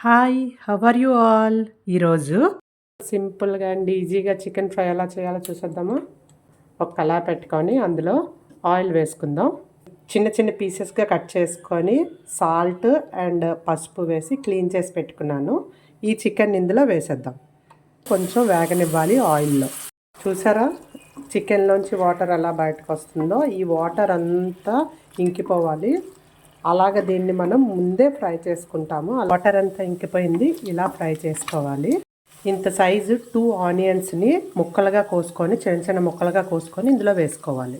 Hi! How are you all? ఈరోజు సింపుల్‌గా and ఈజీగా చికెన్ ఫ్రై ఎలా చేయాలో చూసేద్దామా? ఒక కళాయి పెట్టుకొని అందులో ఆయిల్ వేసుకుందాం. చిన్న చిన్న పీసెస్‌గా కట్ చేసుకొని సాల్ట్ అండ్ పసుపు వేసి క్లీన్ చేసి పెట్టుకున్నాను. ఈ చికెన్ ఇందులో వేసేద్దాం. కొంచెం వేగనివ్వాలి ఆయిల్‌లో. చూసారా? చికెన్‌లోంచి వాటర్ ఎలా బయటకొస్తుందో ఈ వాటర్ అంతా ఇంకిపోవాలి. అలాగ దీన్ని మనం ముందే ఫ్రై చేసుకుంటాము. వాటర్ అంతా ఇంకిపోయింది. ఇలా ఫ్రై చేసుకోవాలి. ఇంత సైజు 2 ఆనియన్స్‌ని ముక్కలుగా కోసుకొని చిన్న చిన్న ముక్కలుగా కోసుకొని ఇందులో వేసుకోవాలి.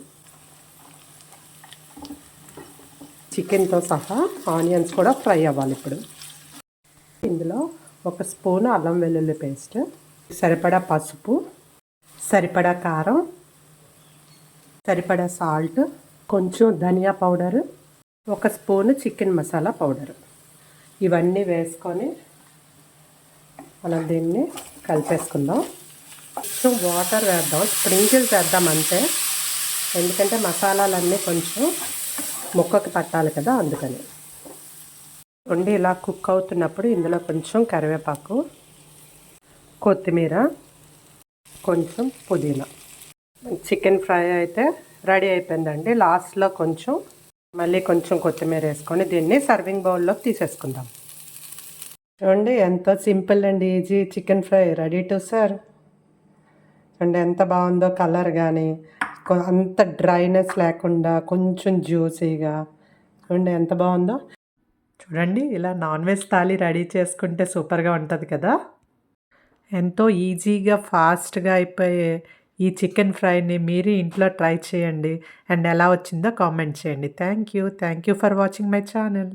చికెన్‌తో సహా ఆనియన్స్ కూడా ఫ్రై అవ్వాలి ఇప్పుడు. ఇందులో ఒక స్పూన్ అల్లం వెల్లుల్లి పేస్ట్, సరిపడా పసుపు, సరిపడా కారం, సరిపడా సాల్ట్, కొంచెం ధనియా పౌడరు, ఒక స్పూను చికెన్ మసాలా పౌడర్ ఇవన్నీ వేసుకొని మనం దీన్ని కలిపేసుకుందాం. కొంచెం వాటర్ వేద్దాం, స్ప్రింకిల్ చేద్దాం అంతే, ఎందుకంటే మసాలాలన్నీ కొంచెం ముక్కకి పట్టాలి కదా, అందుకని. వండి ఇలా కుక్ అవుతున్నప్పుడు ఇందులో కొంచెం కరివేపాకు, కొత్తిమీర, కొంచెం పుదీనా. చికెన్ ఫ్రై అయితే రెడీ అయిపోయిందండి. లాస్ట్లో మళ్ళీ కొంచెం కొత్తిమీర వేసుకొని దీన్ని సర్వింగ్ బౌల్లోకి తీసేసుకుందాం. చూడండి ఎంతో simple and easy chicken fry ready to serve. చూడండి ఎంత బాగుందో, కలర్ కానీ అంత డ్రైనెస్ లేకుండా కొంచెం జ్యూసీగా. చూడండి ఎంత బాగుందో. చూడండి ఇలా నాన్ వెజ్ థాలీ రెడీ చేసుకుంటే సూపర్గా ఉంటుంది కదా. ఎంతో ఈజీగా ఫాస్ట్గా అయిపోయే ఈ చికెన్ ఫ్రైని మీరు ఇంట్లో ట్రై చేయండి అండ్ ఎలా వచ్చిందో కామెంట్ చేయండి. Thank you for watching my channel.